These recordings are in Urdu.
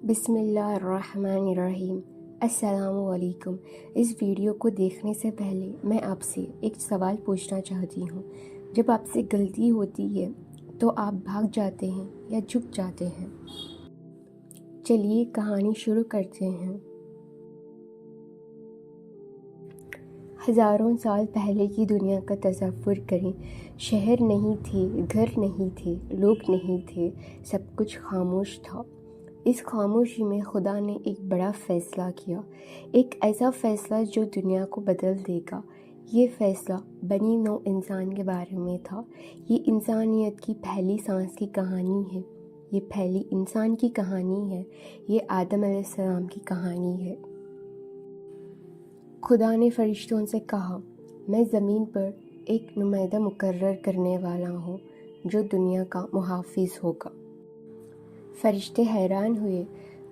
بسم اللہ الرحمن الرحیم۔ السلام علیکم۔ اس ویڈیو کو دیکھنے سے پہلے میں آپ سے ایک سوال پوچھنا چاہتی ہوں۔ جب آپ سے غلطی ہوتی ہے تو آپ بھاگ جاتے ہیں یا جھک جاتے ہیں؟ چلیے کہانی شروع کرتے ہیں۔ ہزاروں سال پہلے کی دنیا کا تصور کریں۔ شہر نہیں تھے، گھر نہیں تھے، لوگ نہیں تھے، سب کچھ خاموش تھا۔ اس خاموشی میں خدا نے ایک بڑا فیصلہ کیا، ایک ایسا فیصلہ جو دنیا کو بدل دے گا۔ یہ فیصلہ بنی نوع انسان کے بارے میں تھا۔ یہ انسانیت کی پہلی سانس کی کہانی ہے، یہ پہلی انسان کی کہانی ہے، یہ آدم علیہ السلام کی کہانی ہے۔ خدا نے فرشتوں سے کہا، میں زمین پر ایک نمائندہ مقرر کرنے والا ہوں جو دنیا کا محافظ ہوگا۔ فرشتے حیران ہوئے۔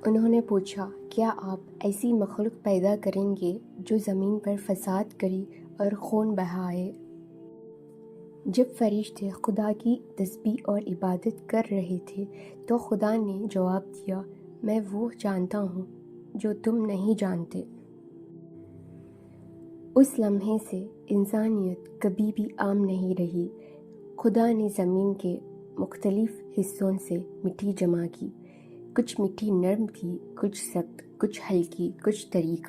انہوں نے پوچھا، کیا آپ ایسی مخلوق پیدا کریں گے جو زمین پر فساد کرے اور خون بہائے؟ جب فرشتے خدا کی تسبیح اور عبادت کر رہے تھے تو خدا نے جواب دیا، میں وہ جانتا ہوں جو تم نہیں جانتے۔ اس لمحے سے انسانیت کبھی بھی عام نہیں رہی۔ خدا نے زمین کے مختلف حصوں سے مٹی جمع کی۔ کچھ مٹی نرم تھی، کچھ سخت، کچھ ہلکی، کچھ طریق۔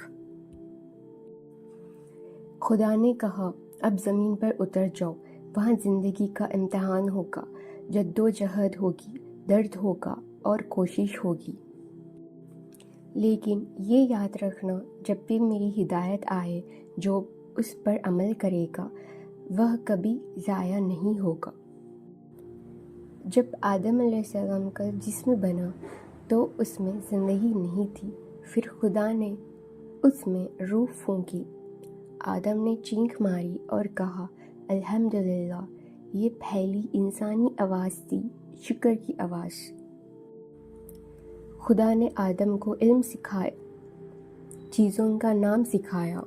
خدا نے کہا، اب زمین پر اتر جاؤ، وہاں زندگی کا امتحان ہوگا، جدوجہد ہوگی، درد ہوگا اور کوشش ہوگی۔ لیکن یہ یاد رکھنا، جب بھی میری ہدایت آئے، جو اس پر عمل کرے گا وہ کبھی ضائع نہیں ہوگا۔ جب آدم علیہ السلام کا جسم بنا تو اس میں زندگی نہیں تھی۔ پھر خدا نے اس میں روح پھونکی۔ آدم نے چینخ ماری اور کہا، الحمدللہ۔ یہ پہلی انسانی آواز تھی، شکر کی آواز۔ خدا نے آدم کو علم سکھایا، چیزوں کا نام سکھایا۔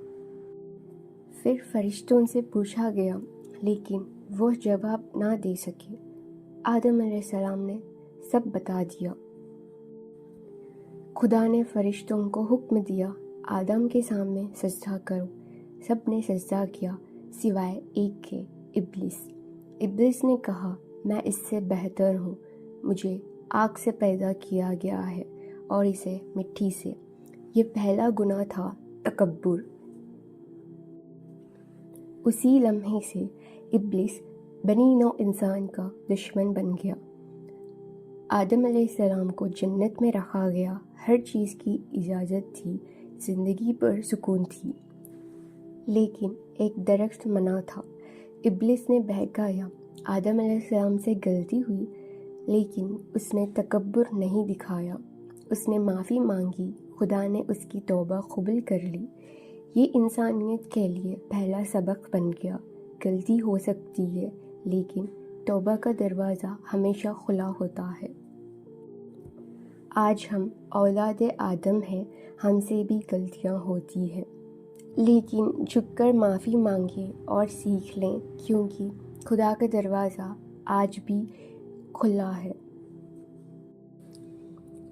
پھر فرشتوں سے پوچھا گیا لیکن وہ جواب نہ دے سکے۔ آدم علیہ السلام نے سب بتا دیا۔ خدا نے فرشتوں کو حکم دیا، آدم کے سامنے سجدہ کرو۔ سب نے سجدہ کیا سوائے ایک کے، ابلیس۔ ابلیس نے کہا، میں اس سے بہتر ہوں، مجھے آگ سے پیدا کیا گیا ہے اور اسے مٹی سے۔ یہ پہلا گناہ تھا، تکبر۔ اسی لمحے سے ابلیس بنی نوع انسان کا دشمن بن گیا۔ آدم علیہ السلام کو جنت میں رکھا گیا، ہر چیز کی اجازت تھی، زندگی پر سکون تھی۔ لیکن ایک درخت منع تھا۔ ابلیس نے بہکایا، آدم علیہ السلام سے غلطی ہوئی لیکن اس نے تکبر نہیں دکھایا۔ اس نے معافی مانگی، خدا نے اس کی توبہ قبول کر لی۔ یہ انسانیت کے لیے پہلا سبق بن گیا۔ غلطی ہو سکتی ہے لیکن توبہ کا دروازہ ہمیشہ کھلا ہوتا ہے۔ آج ہم اولاد آدم ہیں، ہم سے بھی غلطیاں ہوتی ہیں، لیکن جھک کر معافی مانگیں اور سیکھ لیں، کیونکہ خدا کا دروازہ آج بھی کھلا ہے۔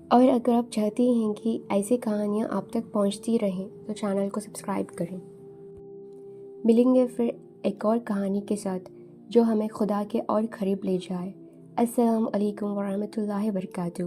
اور اگر آپ چاہتے ہیں کہ ایسی کہانیاں آپ تک پہنچتی رہیں تو چینل کو سبسکرائب کریں۔ ملیں گے پھر ایک اور کہانی کے ساتھ جو ہمیں خدا کے اور قریب لے جائے۔ السلام علیکم ورحمۃ اللہ وبرکاتہ۔